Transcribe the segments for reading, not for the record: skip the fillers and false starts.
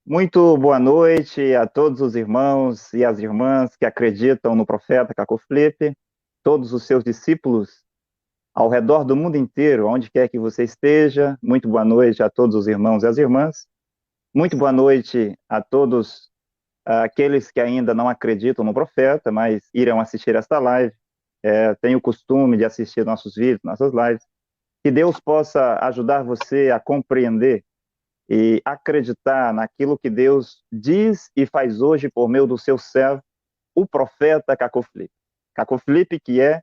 Muito boa noite a todos os irmãos e as irmãs que acreditam no profeta Caco Felipe, todos os seus discípulos ao redor do mundo inteiro, onde quer que você esteja. Muito boa noite a todos os irmãos e as irmãs. Muito boa noite a todos aqueles que ainda não acreditam no profeta, mas irão assistir esta live. Tenho o costume de assistir nossos vídeos, nossas lives. Que Deus possa ajudar você a compreender e acreditar naquilo que Deus diz e faz hoje por meio do seu servo, o profeta Caco Felipe. Caco Felipe, que é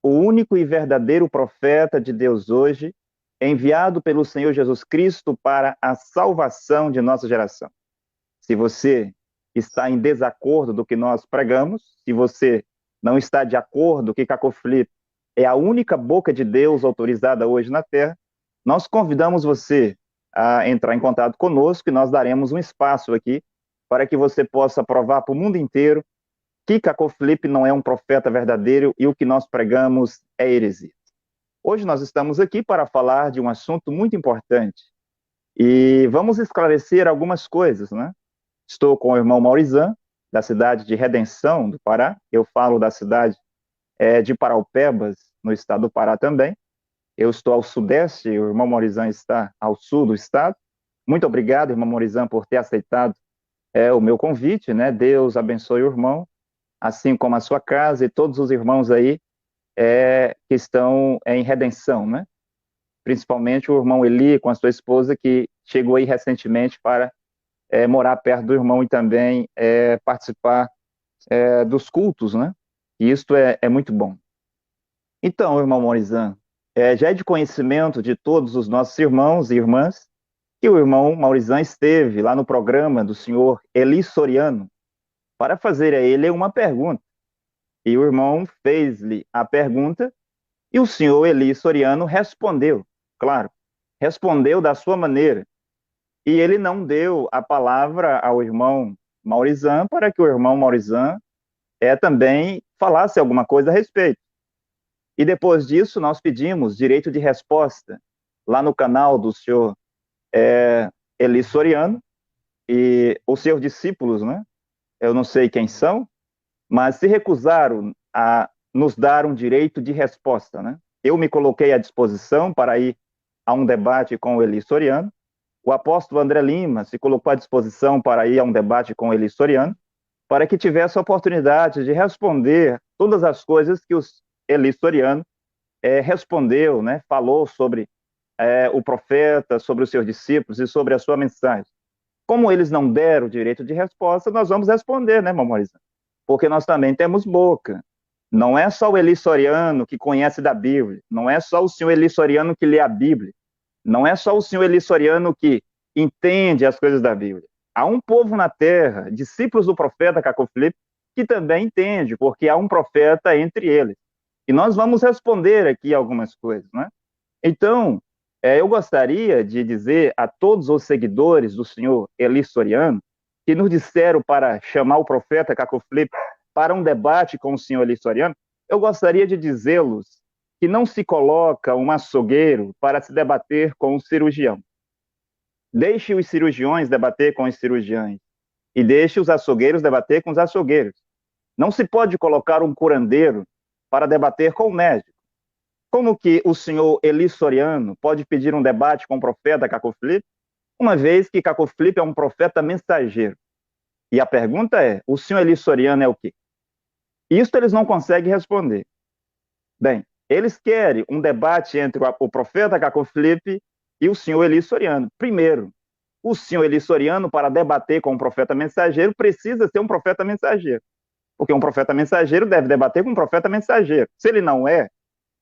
o único e verdadeiro profeta de Deus hoje, enviado pelo Senhor Jesus Cristo para a salvação de nossa geração. Se você está em desacordo do que nós pregamos, se você não está de acordo que Caco Felipe é a única boca de Deus autorizada hoje na Terra, nós convidamos você a entrar em contato conosco e nós daremos um espaço aqui para que você possa provar para o mundo inteiro que Caco Felipe não é um profeta verdadeiro e o que nós pregamos é heresia. Hoje nós estamos aqui para falar de um assunto muito importante e vamos esclarecer algumas coisas, né? Estou com o irmão Maurizan, da cidade de Redenção, do Pará. Eu falo da cidade de Paraupebas, no estado do Pará também. Eu estou ao sudeste, o irmão Maurizan está ao sul do estado. Muito obrigado, irmão Maurizan, por ter aceitado o meu convite, né? Deus abençoe o irmão, assim como a sua casa e todos os irmãos aí que estão em Redenção, né? Principalmente o irmão Eli com a sua esposa, que chegou aí recentemente para morar perto do irmão e também participar dos cultos, né? E isto é muito bom. Então, irmão Maurizan, já é de conhecimento de todos os nossos irmãos e irmãs que o irmão Maurizan esteve lá no programa do senhor Eli Soriano para fazer a ele uma pergunta. E o irmão fez-lhe a pergunta e o senhor Eli Soriano respondeu, claro, respondeu da sua maneira. E ele não deu a palavra ao irmão Maurizan para que o irmão Maurizan também falasse alguma coisa a respeito. E depois disso, nós pedimos direito de resposta lá no canal do senhor Eli Soriano e os seus discípulos, né? Eu não sei quem são, mas se recusaram a nos dar um direito de resposta, né? Eu me coloquei à disposição para ir a um debate com o Eli Soriano. O apóstolo André Lima se colocou à disposição para ir a um debate com o Eli Soriano, para que tivesse a oportunidade de responder todas as coisas que o Eli Soriano respondeu, né? Falou sobre o profeta, sobre os seus discípulos e sobre a sua mensagem. Como eles não deram o direito de resposta, nós vamos responder, né, Maurizão? Porque nós também temos boca. Não é só o Eli Soriano que conhece da Bíblia, não é só o senhor Eli Soriano que lê a Bíblia, não é só o senhor Eli Soriano que entende as coisas da Bíblia. Há um povo na terra, discípulos do profeta Caco Felipe, que também entende, porque há um profeta entre eles. E nós vamos responder aqui algumas coisas, né? Então, eu gostaria de dizer a todos os seguidores do senhor Eli Soriano, que nos disseram para chamar o profeta Caco Felipe para um debate com o senhor Eli Soriano, eu gostaria de dizê-los que não se coloca um açougueiro para se debater com um cirurgião. Deixe os cirurgiões debater com os cirurgiões e deixe os açougueiros debater com os açougueiros. Não se pode colocar um curandeiro para debater com o médico. Como que o senhor Eli Soriano pode pedir um debate com o profeta Caco Felipe, uma vez que Caco Felipe é um profeta mensageiro? E a pergunta é, o senhor Eli Soriano é o quê? Isso eles não conseguem responder. Bem, eles querem um debate entre o profeta Caco Felipe e o senhor Eli Soriano. Primeiro, o senhor Eli Soriano, para debater com um profeta mensageiro, precisa ser um profeta mensageiro. Porque um profeta mensageiro deve debater com um profeta mensageiro. Se ele não é,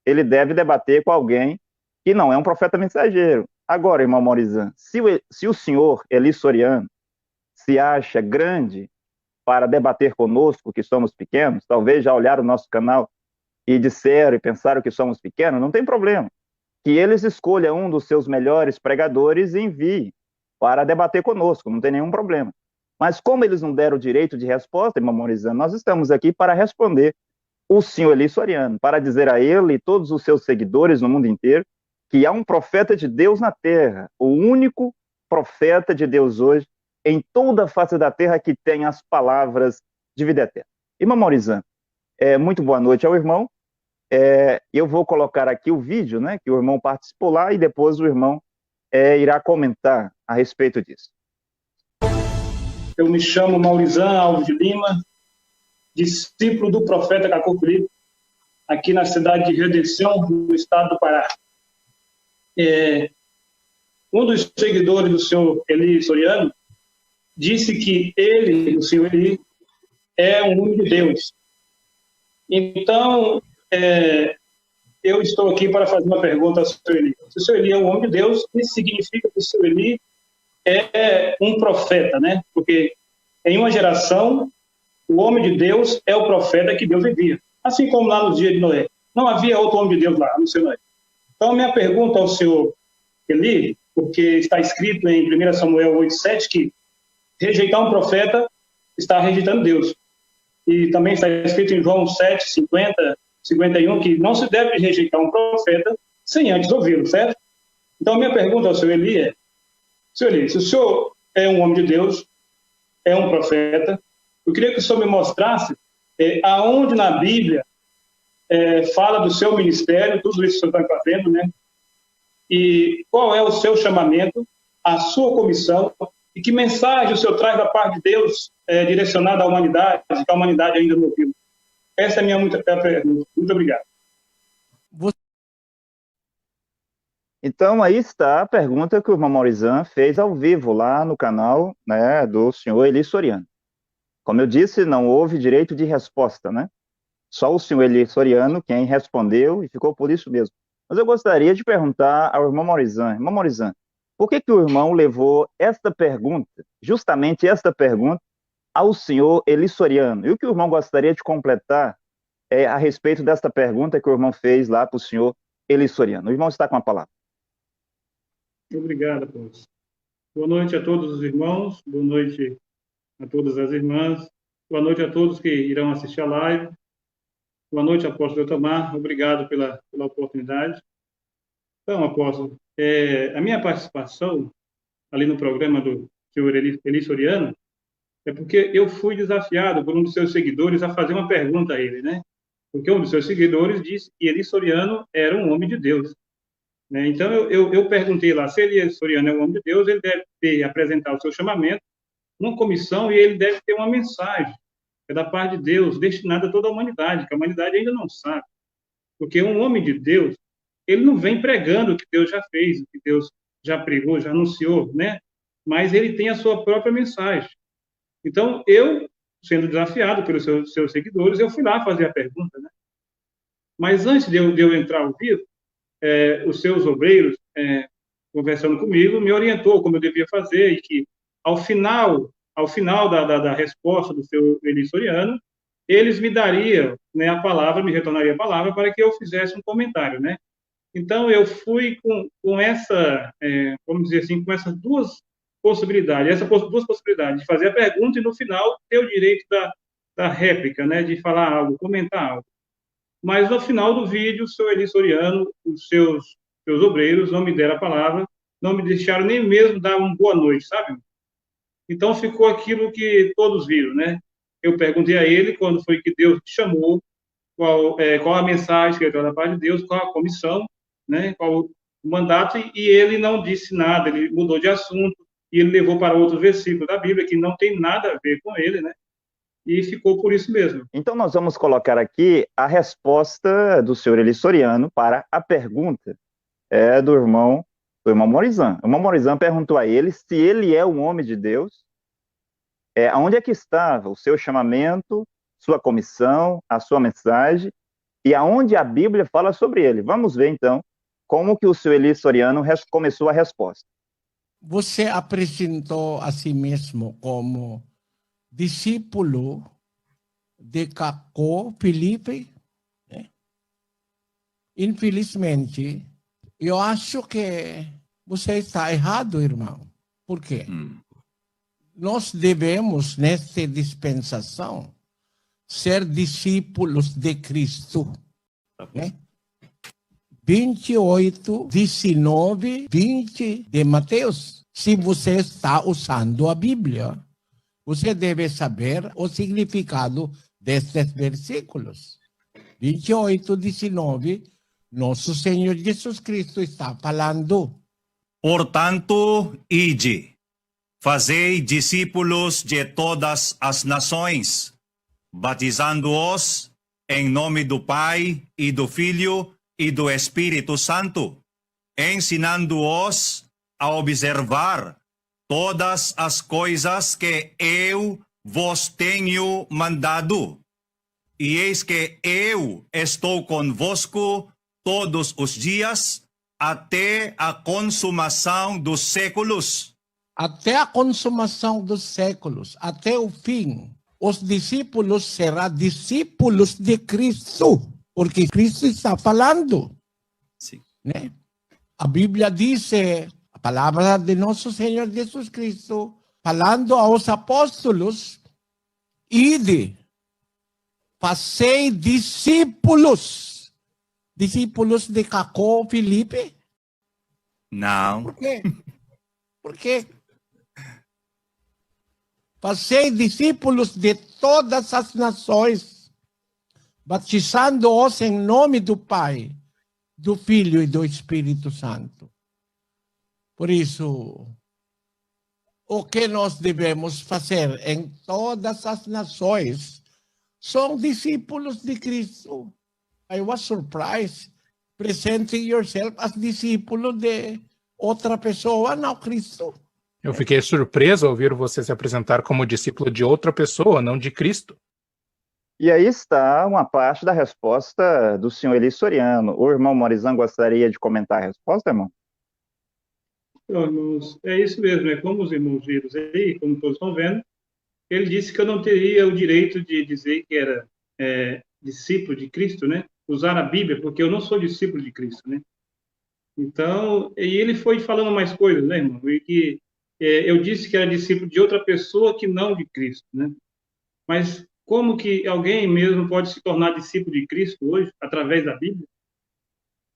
ele deve debater com alguém que não é um profeta mensageiro. Agora, irmão Maurizan, se o senhor Eli Soriano se acha grande para debater conosco, que somos pequenos, talvez já olharam o nosso canal e disseram e pensaram que somos pequenos, não tem problema. Que eles escolham um dos seus melhores pregadores e enviem para debater conosco, não tem nenhum problema. Mas como eles não deram o direito de resposta, irmão Maurizan, nós estamos aqui para responder o senhor Eli Soriano, para dizer a ele e todos os seus seguidores no mundo inteiro que há um profeta de Deus na terra, o único profeta de Deus hoje, em toda a face da terra que tem as palavras de vida eterna. Irmão Maurizan, muito boa noite ao irmão. Eu vou colocar aqui o vídeo, né, que o irmão participou lá, e depois o irmão irá comentar a respeito disso. Eu me chamo Maurizan Alves de Lima, discípulo do profeta Caco Filipe, aqui na cidade de Redenção, no estado do Pará. Um dos seguidores do senhor Eli Soriano disse que ele, o senhor Eli, é um homem de Deus. Então, eu estou aqui para fazer uma pergunta ao senhor Eli. Se o senhor Eli é um homem de Deus, isso significa que o senhor Eli é um profeta, né? Porque em uma geração, o homem de Deus é o profeta que Deus envia. Assim como lá no dia de Noé. Não havia outro homem de Deus lá, no seu Noé. Então, minha pergunta ao senhor Eli, porque está escrito em 1 Samuel 8,7 que rejeitar um profeta está rejeitando Deus. E também está escrito em João 7, 50, 51, que não se deve rejeitar um profeta sem antes ouvi-lo, certo? Então, minha pergunta ao senhor Eli é, senhor Eli, se o senhor é um homem de Deus, é um profeta, eu queria que o senhor me mostrasse aonde na Bíblia fala do seu ministério, tudo isso que o senhor está fazendo, né? E qual é o seu chamamento, a sua comissão, e que mensagem o senhor traz da parte de Deus direcionada à humanidade, que a humanidade ainda não ouviu. Essa é a minha pergunta. Muito obrigado. Então, aí está a pergunta que o irmão Maurizan fez ao vivo lá no canal, né, do senhor Eli Soriano. Como eu disse, não houve direito de resposta, né? Só o senhor Eli Soriano quem respondeu e ficou por isso mesmo. Mas eu gostaria de perguntar ao irmão Maurizan. Irmão Maurizan, por que o irmão levou esta pergunta, justamente esta pergunta, ao senhor Eli Soriano? E o que o irmão gostaria de completar a respeito desta pergunta que o irmão fez lá para o senhor Eli Soriano? O irmão está com a palavra. Obrigado, Afonso. Boa noite a todos os irmãos, boa noite a todas as irmãs, boa noite a todos que irão assistir a live. Boa noite, apóstolo Tomar, obrigado pela oportunidade. Então, apóstolo, a minha participação ali no programa do senhor Eli Soriano é porque eu fui desafiado por um dos seus seguidores a fazer uma pergunta a ele, né? Porque um dos seus seguidores disse que Eli Soriano era um homem de Deus. Né? Então, eu perguntei lá, se Eli Soriano é um homem de Deus, ele deve apresentar o seu chamamento numa comissão e ele deve ter uma mensagem da parte de Deus destinada a toda a humanidade, que a humanidade ainda não sabe. Porque um homem de Deus, ele não vem pregando o que Deus já fez, o que Deus já pregou, já anunciou, né? Mas ele tem a sua própria mensagem. Então, eu, sendo desafiado pelos seus seguidores, eu fui lá fazer a pergunta, né? Mas antes de eu entrar ao vivo, os seus obreiros, conversando comigo, me orientou como eu devia fazer e que, ao final da resposta do seu Eli Soriano, eles me dariam, né, a palavra, me retornaria a palavra para que eu fizesse um comentário, né? Então, eu fui com essa, vamos dizer assim, com essas duas possibilidades, duas possibilidades, de fazer a pergunta e, no final, ter o direito da réplica, né, de falar algo, comentar algo. Mas, no final do vídeo, o seu Eli Soriano, os seus obreiros, não me deram a palavra, não me deixaram nem mesmo dar uma boa noite, sabe? Então, ficou aquilo que todos viram, né? Eu perguntei a ele quando foi que Deus te chamou, qual a mensagem que ele deu da parte de Deus, qual a comissão, né? Qual o mandato, e ele não disse nada, ele mudou de assunto, e ele levou para outro versículo da Bíblia que não tem nada a ver com ele, né? E ficou por isso mesmo. Então, nós vamos colocar aqui a resposta do senhor Eli Soriano para a pergunta do irmão Maurizan. O irmão Maurizan perguntou a ele se ele é um homem de Deus, onde é que estava o seu chamamento, sua comissão, a sua mensagem, e aonde a Bíblia fala sobre ele. Vamos ver, então, como que o senhor Eli Soriano começou a resposta. Você apresentou a si mesmo como discípulo de Caco Filipe, né? Infelizmente, eu acho que você está errado, irmão. Por quê? Nós devemos, nesta dispensação, ser discípulos de Cristo, né? 28, 19, 20 de Mateus. Se você está usando a Bíblia, você deve saber o significado destes versículos. 28, 19, nosso Senhor Jesus Cristo está falando. Portanto, ide, fazei discípulos de todas as nações, batizando-os em nome do Pai e do Filho e do Espírito Santo, ensinando-os a observar todas as coisas que eu vos tenho mandado. E eis que eu estou convosco todos os dias, até a consumação dos séculos. Até a consumação dos séculos, até o fim. Os discípulos serão discípulos de Cristo, porque Cristo está falando. Sim. Né? A Bíblia diz, a palavra de nosso Senhor Jesus Cristo, falando aos apóstolos, ide, fazei discípulos. Discípulos de Cacó, Filipe? Não. Por quê? Por quê? Fazei discípulos de todas as nações, batizando-os em nome do Pai, do Filho e do Espírito Santo. Por isso, o que nós devemos fazer em todas as nações são discípulos de Cristo. I was surprised presenting yourself as discípulo de outra pessoa, não Cristo. Eu fiquei surpreso ao ouvir você se apresentar como discípulo de outra pessoa, não de Cristo. E aí está uma parte da resposta do senhor Eli Soriano. O irmão Morizan gostaria de comentar a resposta, irmão? Então, irmãos, é isso mesmo, é como os irmãos viram aí, como todos estão vendo, ele disse que eu não teria o direito de dizer que era discípulo de Cristo, né? Usar a Bíblia, porque eu não sou discípulo de Cristo, né? Então, e ele foi falando mais coisas, né, irmão? E que eu disse que era discípulo de outra pessoa que não de Cristo, né? Mas como que alguém mesmo pode se tornar discípulo de Cristo hoje, através da Bíblia?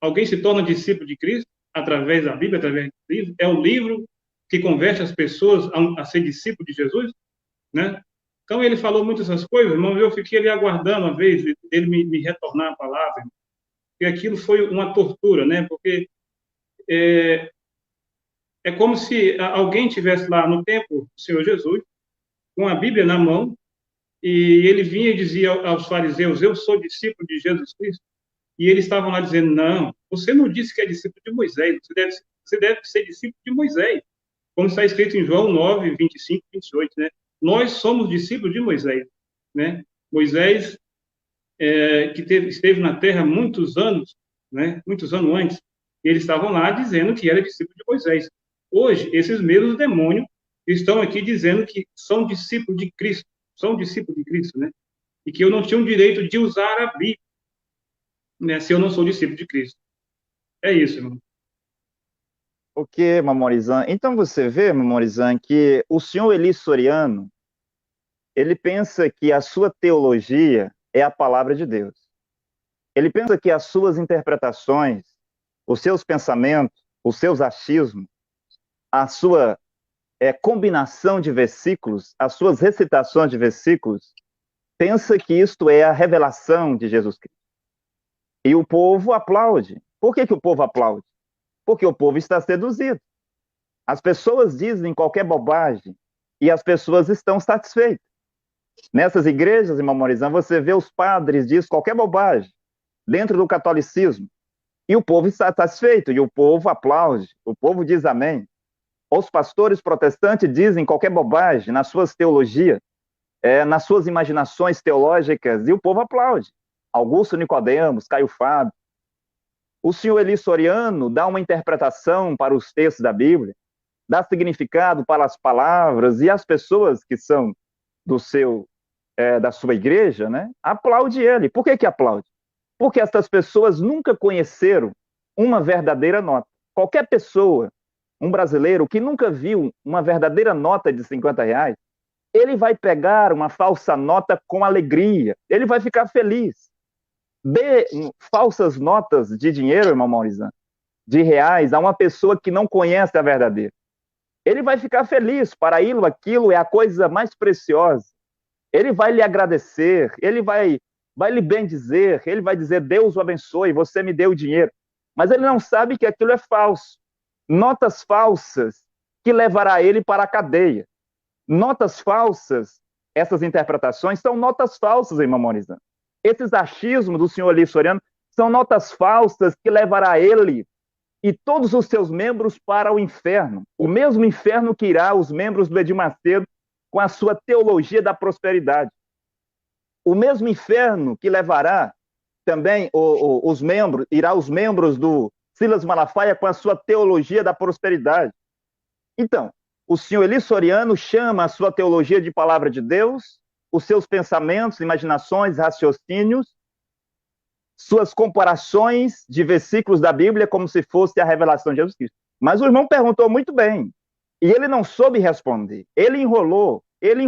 Alguém se torna discípulo de Cristo através da Bíblia, através do livro? É o livro que converte as pessoas a ser discípulo de Jesus, né? Então, ele falou muitas essas coisas, irmão, eu fiquei ali aguardando a vez dele me retornar a palavra, e aquilo foi uma tortura, né? Porque é como se alguém tivesse lá no templo do Senhor Jesus, com a Bíblia na mão, e ele vinha e dizia aos fariseus, eu sou discípulo de Jesus Cristo, e eles estavam lá dizendo, não, você não disse que é discípulo de Moisés, você deve ser discípulo de Moisés, como está escrito em João 9, 25, 28, né? Nós somos discípulos de Moisés, né? Moisés, que esteve na terra muitos anos, né? Muitos anos antes, eles estavam lá dizendo que era discípulo de Moisés. Hoje, esses mesmos demônios estão aqui dizendo que são discípulos de Cristo, né? E que eu não tinha o direito de usar a Bíblia, né? Se eu não sou discípulo de Cristo. É isso, irmão. Ok, Mamorizan. Então você vê, Mamorizan, que o senhor Eli Soriano, ele pensa que a sua teologia é a palavra de Deus. Ele pensa que as suas interpretações, os seus pensamentos, os seus achismos, a sua combinação de versículos, as suas recitações de versículos, pensa que isto é a revelação de Jesus Cristo. E o povo aplaude. Por que o povo aplaude? Porque o povo está seduzido. As pessoas dizem qualquer bobagem e as pessoas estão satisfeitas. Nessas igrejas, irmão Morizan, você vê os padres dizem qualquer bobagem dentro do catolicismo e o povo está satisfeito, e o povo aplaude, o povo diz amém. Os pastores protestantes dizem qualquer bobagem nas suas teologias, nas suas imaginações teológicas, e o povo aplaude. Augusto Nicodemos, Caio Fábio. O senhor Eli Soriano dá uma interpretação para os textos da Bíblia, dá significado para as palavras, e as pessoas que são da sua igreja, né, aplaude ele. Por que aplaude? Porque essas pessoas nunca conheceram uma verdadeira nota. Qualquer pessoa, um brasileiro que nunca viu uma verdadeira nota de R$50, ele vai pegar uma falsa nota com alegria, ele vai ficar feliz. dê falsas notas de dinheiro, irmão Maurizano, de reais, a uma pessoa que não conhece a verdadeira. Ele vai ficar feliz, para ele aquilo é a coisa mais preciosa. Ele vai lhe agradecer, ele vai lhe bendizer, ele vai dizer, Deus o abençoe, você me deu dinheiro. Mas ele não sabe que aquilo é falso. Notas falsas que levará ele para a cadeia. Notas falsas, essas interpretações são notas falsas, irmão Maurizano. Esses achismos do senhor Eli Soriano são notas falsas que levará ele e todos os seus membros para o inferno. O mesmo inferno que irá os membros do Edir Macedo com a sua teologia da prosperidade. O mesmo inferno que levará também os membros do Silas Malafaia com a sua teologia da prosperidade. Então, o senhor Eli Soriano chama a sua teologia de palavra de Deus, os seus pensamentos, imaginações, raciocínios, suas comparações de versículos da Bíblia como se fosse a revelação de Jesus Cristo. Mas o irmão perguntou muito bem, e ele não soube responder. Ele enrolou, ele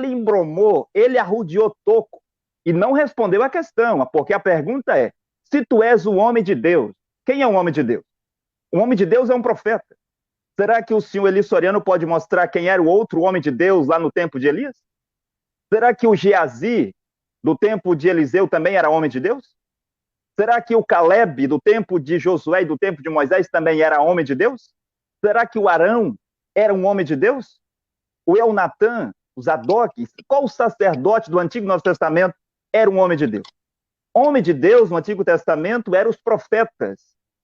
embromou, ele arrodeou toco, e não respondeu a questão, porque a pergunta é, se tu és o homem de Deus, quem é o homem de Deus? O homem de Deus é um profeta. Será que o senhor Eli Soriano pode mostrar quem era o outro homem de Deus lá no tempo de Elias? Será que o Geazi, do tempo de Eliseu, também era homem de Deus? Será que o Caleb, do tempo de Josué e do tempo de Moisés, também era homem de Deus? Será que o Arão era um homem de Deus? O Elnatã, o Zadok, qual sacerdote do Antigo e Novo Testamento era um homem de Deus? Homem de Deus no Antigo Testamento eram os profetas.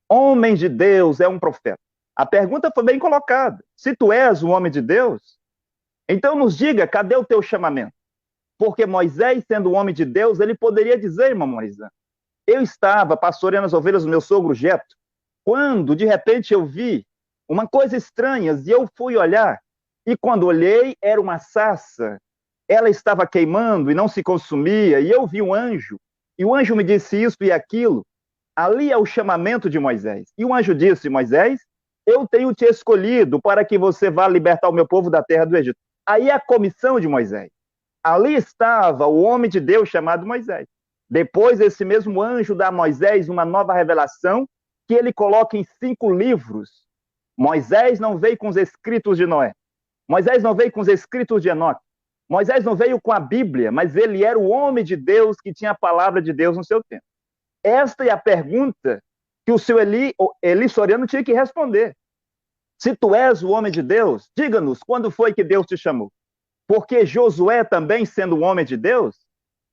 Homem de Deus é um profeta. A pergunta foi bem colocada. Se tu és um homem de Deus, então nos diga, cadê o teu chamamento? Porque Moisés, sendo um homem de Deus, ele poderia dizer, irmão Moisés, eu estava pastoreando as ovelhas do meu sogro Jetro, quando de repente eu vi uma coisa estranha, e eu fui olhar, e quando olhei, era uma sarça, ela estava queimando e não se consumia, e eu vi um anjo, e o anjo me disse isso e aquilo. Ali é o chamamento de Moisés. E o anjo disse, Moisés, eu tenho te escolhido para que você vá libertar o meu povo da terra do Egito. Aí é a comissão de Moisés. Ali estava o homem de Deus chamado Moisés. Depois, esse mesmo anjo dá a Moisés uma nova revelação que ele coloca em 5 livros. Moisés não veio com os escritos de Noé. Moisés não veio com os escritos de Enoque. Moisés não veio com a Bíblia, mas ele era o homem de Deus que tinha a palavra de Deus no seu tempo. Esta é a pergunta que o seu Eli Soriano tinha que responder. Se tu és o homem de Deus, diga-nos quando foi que Deus te chamou. Porque Josué também, sendo um homem de Deus,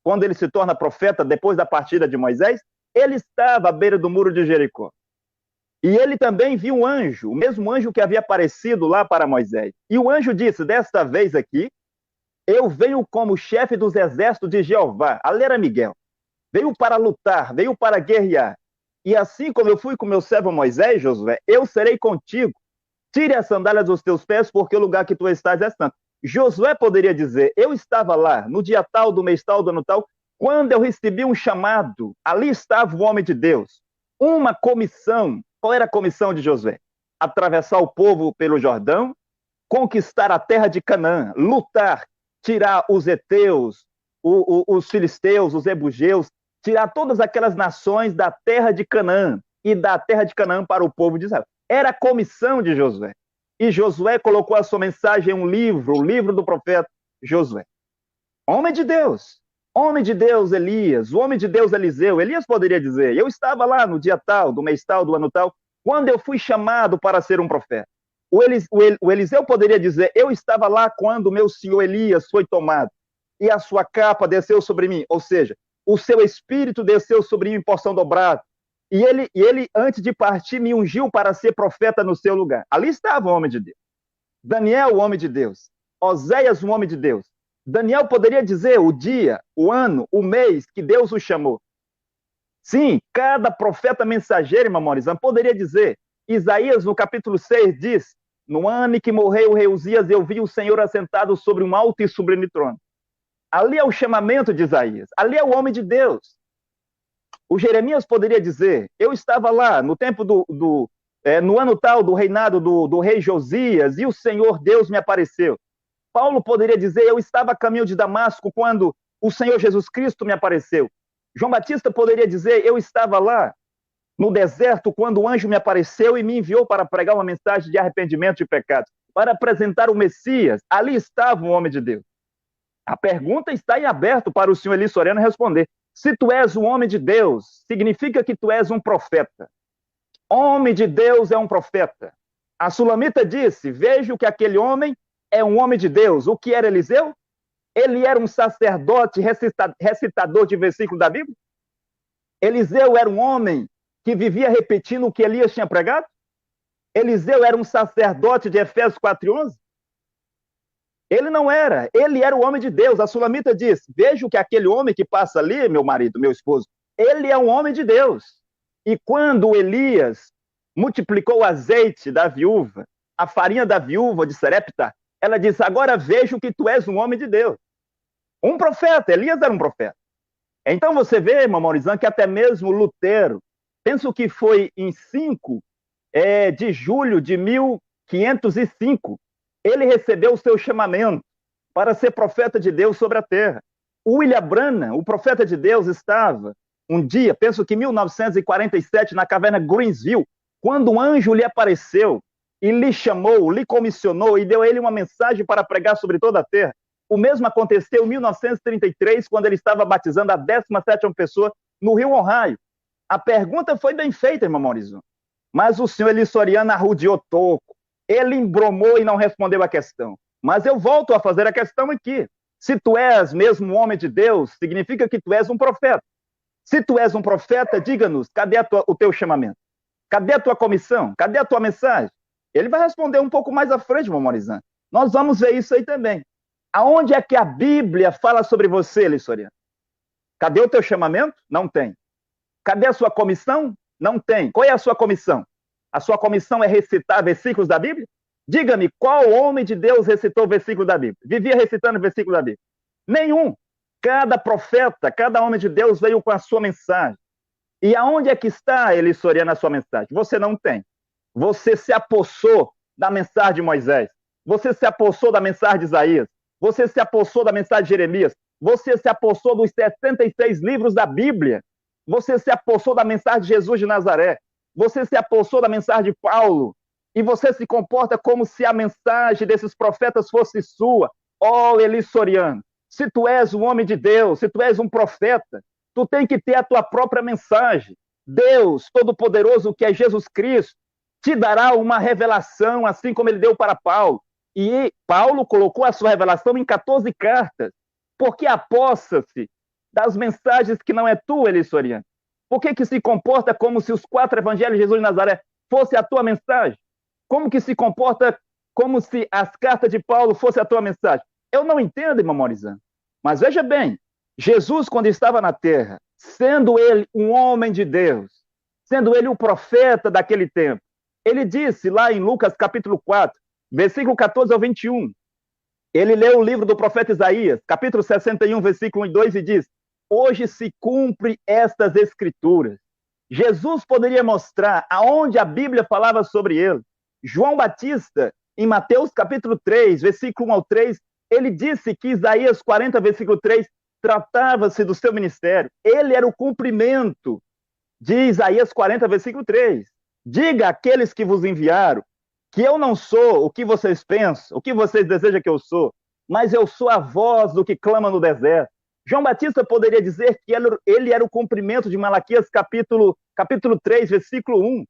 quando ele se torna profeta depois da partida de Moisés, ele estava à beira do muro de Jericó. E ele também viu um anjo, o mesmo anjo que havia aparecido lá para Moisés. E o anjo disse, desta vez aqui, eu venho como chefe dos exércitos de Jeová. Ali era Miguel. Veio para lutar, veio para guerrear. E assim como eu fui com meu servo Moisés, Josué, eu serei contigo. Tire as sandálias dos teus pés, porque o lugar que tu estás é santo. Josué poderia dizer, eu estava lá, no dia tal, do mês tal, do ano tal, quando eu recebi um chamado, ali estava o homem de Deus. Uma comissão. Qual era a comissão de Josué? Atravessar o povo pelo Jordão, conquistar a terra de Canaã, lutar, tirar os heteus, os filisteus, os ebugeus, tirar todas aquelas nações da terra de Canaã e da terra de Canaã para o povo de Israel. Era a comissão de Josué. E Josué colocou a sua mensagem em um livro, o livro do profeta Josué. Homem de Deus Elias, o homem de Deus Eliseu. Elias poderia dizer, eu estava lá no dia tal, do mês tal, do ano tal, quando eu fui chamado para ser um profeta. O Eliseu poderia dizer, eu estava lá quando o meu senhor Elias foi tomado, e a sua capa desceu sobre mim, ou seja, o seu espírito desceu sobre mim em porção dobrada, e ele, antes de partir, me ungiu para ser profeta no seu lugar. Ali estava o homem de Deus. Daniel, o homem de Deus. Oséias, o homem de Deus. Daniel poderia dizer o dia, o ano, o mês que Deus o chamou. Sim, cada profeta mensageiro, irmão Maurizano, poderia dizer. Isaías, no capítulo 6, diz, no ano em que morreu o rei Uzias, eu vi o Senhor assentado sobre um alto e sublime trono. Ali é o chamamento de Isaías. Ali é o homem de Deus. O Jeremias poderia dizer, eu estava lá no tempo no ano tal do reinado do rei Josias, e o Senhor Deus me apareceu. Paulo poderia dizer, eu estava a caminho de Damasco quando o Senhor Jesus Cristo me apareceu. João Batista poderia dizer, eu estava lá no deserto quando o anjo me apareceu e me enviou para pregar uma mensagem de arrependimento de pecados, para apresentar o Messias. Ali estava o homem de Deus. A pergunta está em aberto para o senhor Eli Soriano responder. Se tu és um homem de Deus, significa que tu és um profeta. Homem de Deus é um profeta. A Sulamita disse, vejo que aquele homem é um homem de Deus. O que era Eliseu? Ele era um sacerdote recitador de versículos da Bíblia? Eliseu era um homem que vivia repetindo o que Elias tinha pregado? Eliseu era um sacerdote de Efésios 4:11? Ele não era, ele era o homem de Deus. A Sulamita diz, vejo que aquele homem que passa ali, meu marido, meu esposo, ele é um homem de Deus. E quando Elias multiplicou o azeite da viúva, a farinha da viúva de Sarepta, ela disse, agora vejo que tu és um homem de Deus. Um profeta, Elias era um profeta. Então você vê, irmão Maurizão, que até mesmo Lutero, penso que foi em 5 de julho de 1505, ele recebeu o seu chamamento para ser profeta de Deus sobre a terra. O William Branham, o profeta de Deus, estava um dia, penso que em 1947, na caverna Greensville, quando um anjo lhe apareceu e lhe chamou, lhe comissionou e deu a ele uma mensagem para pregar sobre toda a terra. O mesmo aconteceu em 1933, quando ele estava batizando a 17ª pessoa no Rio Ohio. A pergunta foi bem feita, irmão Maurizão, mas o senhor Eli Soriano arrodeou toco. Ele embromou e não respondeu a questão. Mas eu volto a fazer a questão aqui. Se tu és mesmo um homem de Deus, significa que tu és um profeta. Se tu és um profeta, diga-nos, cadê o teu chamamento? Cadê a tua comissão? Cadê a tua mensagem? Ele vai responder um pouco mais à frente, irmão Maurizão. Nós vamos ver isso aí também. Aonde é que a Bíblia fala sobre você, Eli Soriano? Cadê o teu chamamento? Não tem. Cadê a sua comissão? Não tem. Qual é a sua comissão? A sua comissão é recitar versículos da Bíblia? Diga-me, qual homem de Deus recitou versículo da Bíblia? Vivia recitando versículo da Bíblia? Nenhum. Cada profeta, cada homem de Deus veio com a sua mensagem. E aonde é que está, Eli Soriano, a sua mensagem? Você não tem. Você se apossou da mensagem de Moisés. Você se apossou da mensagem de Isaías. Você se apossou da mensagem de Jeremias. Você se apossou dos 66 livros da Bíblia. Você se apossou da mensagem de Jesus de Nazaré. Você se apossou da mensagem de Paulo. E você se comporta como se a mensagem desses profetas fosse sua. Oh, Eli Soriano, se tu és um homem de Deus, se tu és um profeta, tu tem que ter a tua própria mensagem. Deus Todo-Poderoso, que é Jesus Cristo, te dará uma revelação, assim como ele deu para Paulo. E Paulo colocou a sua revelação em 14 cartas. Por que apossa-se das mensagens que não é tua, Eli Soriano? Por que se comporta como se os 4 evangelhos de Jesus de Nazaré fosse a tua mensagem? Como que se comporta como se as cartas de Paulo fosse a tua mensagem? Eu não entendo, irmão Maurizão. Mas veja bem, Jesus, quando estava na terra, sendo ele um homem de Deus, sendo ele o profeta daquele tempo, ele disse lá em Lucas capítulo 4, versículo 14 ao 21, ele leu o livro do profeta Isaías, capítulo 61, versículo 1 e 2, e diz, hoje se cumpre estas escrituras. Jesus poderia mostrar aonde a Bíblia falava sobre ele. João Batista, em Mateus capítulo 3, versículo 1 ao 3, ele disse que Isaías 40, versículo 3, tratava-se do seu ministério. Ele era o cumprimento de Isaías 40, versículo 3. Diga àqueles que vos enviaram que eu não sou o que vocês pensam, o que vocês desejam que eu sou, mas eu sou a voz do que clama no deserto. João Batista poderia dizer que ele era o cumprimento de Malaquias capítulo 3, versículo 1.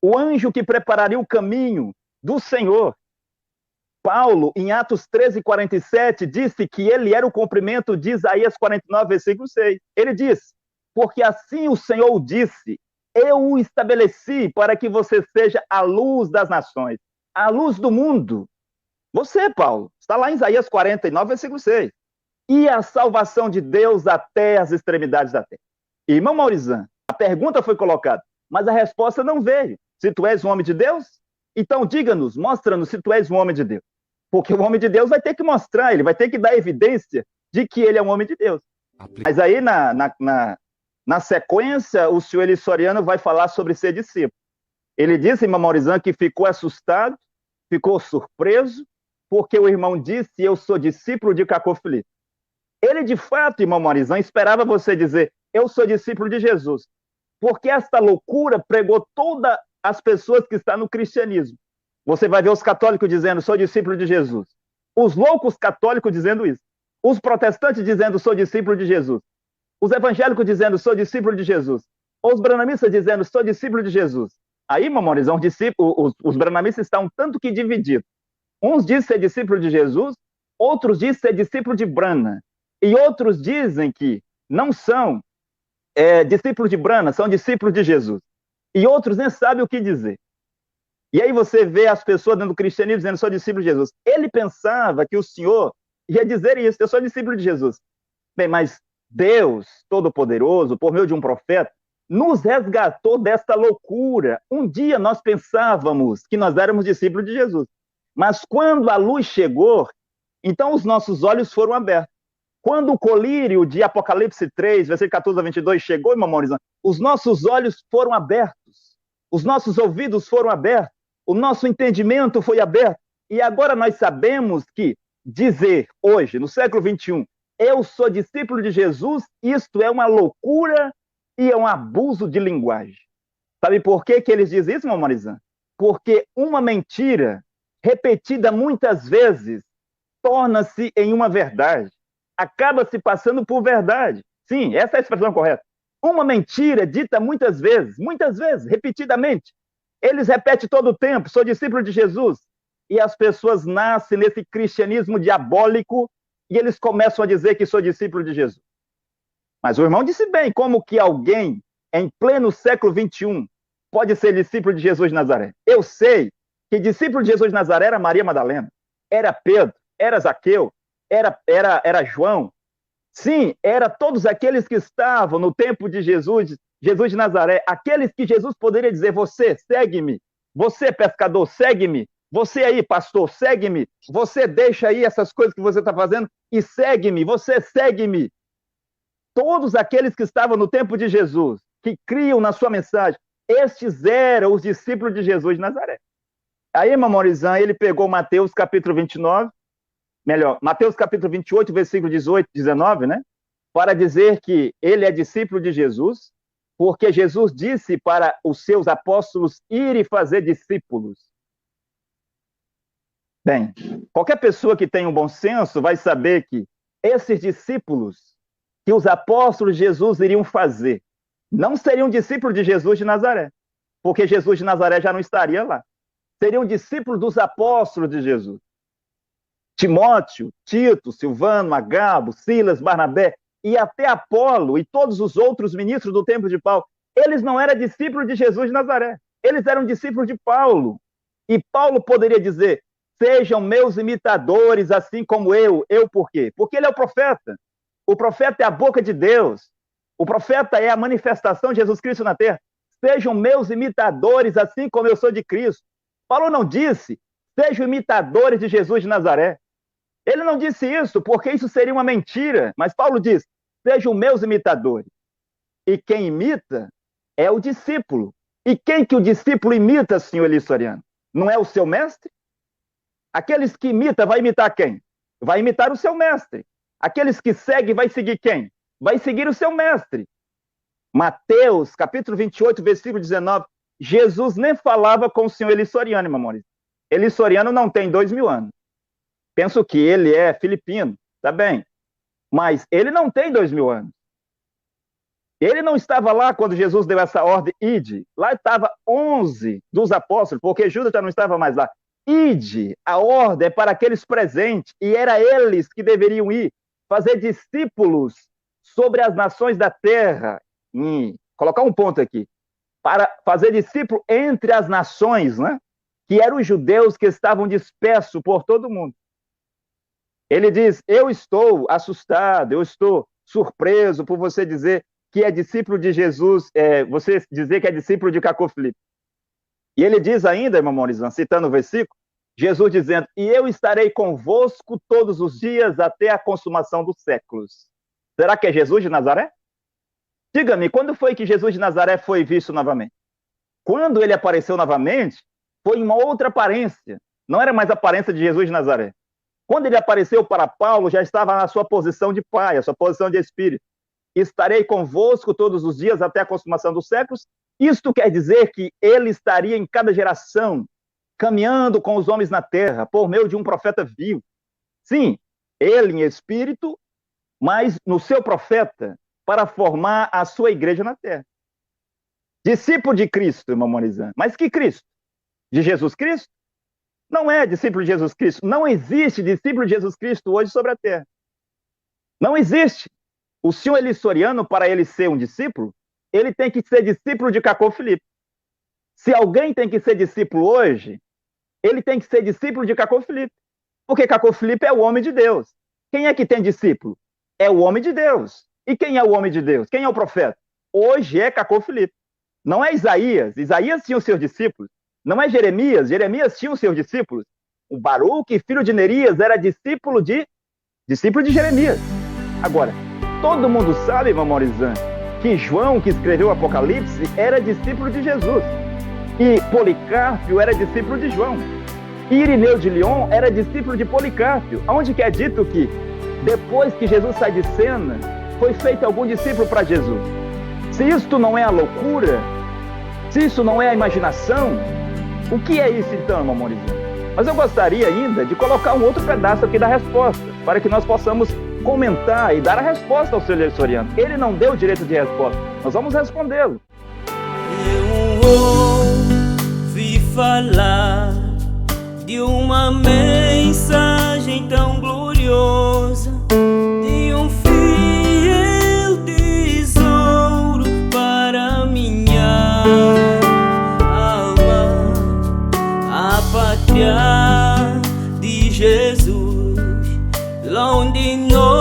O anjo que prepararia o caminho do Senhor. Paulo, em Atos 13, 47, disse que ele era o cumprimento de Isaías 49, versículo 6. Ele disse, porque assim o Senhor disse, eu o estabeleci para que você seja a luz das nações, a luz do mundo. Você, Paulo, está lá em Isaías 49, versículo 6. E a salvação de Deus até as extremidades da terra. Irmão Maurizão, a pergunta foi colocada, mas a resposta não veio. Se tu és um homem de Deus, então diga-nos, mostra-nos se tu és um homem de Deus. Porque o homem de Deus vai ter que mostrar, ele vai ter que dar evidência de que ele é um homem de Deus. Mas aí, na sequência, o senhor Eli Soriano vai falar sobre ser discípulo. Ele disse, irmão Maurizão, que ficou assustado, ficou surpreso, porque o irmão disse, eu sou discípulo de Cacó Filipe. Ele, de fato, irmão Maurizão, esperava você dizer, eu sou discípulo de Jesus. Porque esta loucura pregou todas as pessoas que estão no cristianismo. Você vai ver os católicos dizendo, sou discípulo de Jesus. Os loucos católicos dizendo isso. Os protestantes dizendo, sou discípulo de Jesus. Os evangélicos dizendo, sou discípulo de Jesus. Os branamistas dizendo, sou discípulo de Jesus. Aí, mamães, os branamistas estão tanto que divididos. Uns dizem ser discípulo de Jesus, outros dizem ser discípulo de Brana. E outros dizem que não são discípulos de Brana, são discípulos de Jesus. E outros nem sabem o que dizer. E aí você vê as pessoas dentro do cristianismo dizendo, sou discípulo de Jesus. Ele pensava que o Senhor ia dizer isso, eu sou discípulo de Jesus. Bem, mas Deus Todo-Poderoso, por meio de um profeta, nos resgatou desta loucura. Um dia nós pensávamos que nós éramos discípulos de Jesus. Mas quando a luz chegou, então os nossos olhos foram abertos. Quando o colírio de Apocalipse 3, versículo 14 a 22, chegou, irmão Maurício, os nossos olhos foram abertos, os nossos ouvidos foram abertos, o nosso entendimento foi aberto, e agora nós sabemos que dizer hoje, no século 21, eu sou discípulo de Jesus, isto é uma loucura e é um abuso de linguagem. Sabe por que eles dizem isso, irmão Marizan? Porque uma mentira repetida muitas vezes torna-se em uma verdade. Acaba se passando por verdade. Sim, essa é a expressão correta. Uma mentira dita muitas vezes, repetidamente. Eles repetem todo o tempo, sou discípulo de Jesus. E as pessoas nascem nesse cristianismo diabólico e eles começam a dizer que sou discípulo de Jesus. Mas o irmão disse bem, como que alguém em pleno século 21 pode ser discípulo de Jesus de Nazaré? Eu sei que discípulo de Jesus de Nazaré era Maria Madalena, era Pedro, era Zaqueu, era João. Sim, era todos aqueles que estavam no tempo de Jesus de Nazaré, aqueles que Jesus poderia dizer, você, segue-me, você, pescador, segue-me, você aí, pastor, segue-me, você deixa aí essas coisas que você está fazendo e segue-me, você segue-me. Todos aqueles que estavam no tempo de Jesus, que criam na sua mensagem, estes eram os discípulos de Jesus de Nazaré. Aí, irmão Morizan, ele pegou Mateus capítulo 29, Mateus capítulo 28, versículo 18, 19, né? Para dizer que ele é discípulo de Jesus, porque Jesus disse para os seus apóstolos ir e fazer discípulos. Bem, qualquer pessoa que tenha um bom senso vai saber que esses discípulos que os apóstolos de Jesus iriam fazer não seriam discípulos de Jesus de Nazaré, porque Jesus de Nazaré já não estaria lá. Seriam discípulos dos apóstolos de Jesus. Timóteo, Tito, Silvano, Agabo, Silas, Barnabé e até Apolo e todos os outros ministros do tempo de Paulo, eles não eram discípulos de Jesus de Nazaré, eles eram discípulos de Paulo. E Paulo poderia dizer, sejam meus imitadores assim como eu. Eu por quê? Porque ele é o profeta. O profeta é a boca de Deus. O profeta é a manifestação de Jesus Cristo na terra. Sejam meus imitadores assim como eu sou de Cristo. Paulo não disse, sejam imitadores de Jesus de Nazaré. Ele não disse isso, porque isso seria uma mentira. Mas Paulo diz, sejam meus imitadores. E quem imita é o discípulo. E quem que o discípulo imita, senhor Eli Soriano? Não é o seu mestre? Aqueles que imitam, vai imitar quem? Vai imitar o seu mestre. Aqueles que seguem, vai seguir quem? Vai seguir o seu mestre. Mateus, capítulo 28, versículo 19, Jesus nem falava com o senhor Eli Soriano, meu amor. Eli Soriano não tem 2000 anos. Penso que ele é filipino, tá bem? Mas ele não tem 2000 anos. Ele não estava lá quando Jesus deu essa ordem, ide. Lá estava 11 dos apóstolos, porque Judas já não estava mais lá. Ide, a ordem é para aqueles presentes, e era eles que deveriam ir, fazer discípulos sobre as nações da terra. Colocar um ponto aqui. Para fazer discípulo entre as nações, né? Que eram os judeus que estavam dispersos por todo o mundo. Ele diz, eu estou assustado, eu estou surpreso por você dizer que é discípulo de Jesus, você dizer que é discípulo de Cacô Filipe. E ele diz ainda, irmão Morizan, citando o versículo, Jesus dizendo, e eu estarei convosco todos os dias até a consumação dos séculos. Será que é Jesus de Nazaré? Diga-me, quando foi que Jesus de Nazaré foi visto novamente? Quando ele apareceu novamente, foi em uma outra aparência. Não era mais a aparência de Jesus de Nazaré. Quando ele apareceu para Paulo, já estava na sua posição de pai, a sua posição de espírito. estarei convosco todos os dias até a consumação dos séculos. Isto quer dizer que ele estaria em cada geração, caminhando com os homens na terra, por meio de um profeta vivo. Sim, ele em espírito, mas no seu profeta, para formar a sua igreja na terra. Discípulo de Cristo, irmão Morizan. Mas que Cristo? De Jesus Cristo? Não é discípulo de Jesus Cristo. Não existe discípulo de Jesus Cristo hoje sobre a terra. Não existe. O senhor Elissoriano, para ele ser um discípulo, ele tem que ser discípulo de Cacô Filipe. Se alguém tem que ser discípulo hoje, ele tem que ser discípulo de Cacô Filipe. Porque Cacô Filipe é o homem de Deus. Quem é que tem discípulo? É o homem de Deus. E quem é o homem de Deus? Quem é o profeta? Hoje é Cacô Filipe. Não é Isaías. Isaías tinha os seus discípulos. Não é Jeremias. Jeremias tinha os seus discípulos. O Baruque, filho de Nerias, era discípulo de Jeremias. Agora, todo mundo sabe, irmão Morizan, que João, que escreveu o Apocalipse, era discípulo de Jesus. E Policarpio era discípulo de João. E Irineu de Lyon era discípulo de Policarpio. Onde que é dito que, depois que Jesus sai de cena, foi feito algum discípulo para Jesus? Se isto não é a loucura, se isso não é a imaginação, o que é isso então, irmão Morizan? Mas eu gostaria ainda de colocar um outro pedaço aqui da resposta, para que nós possamos comentar e dar a resposta ao seu Elissoriano. Ele não deu direito de resposta, nós vamos respondê-lo. Eu ouvi falar de uma mensagem tão gloriosa, de um fiel tesouro para minha alma, a pátria de Jesus, onde nós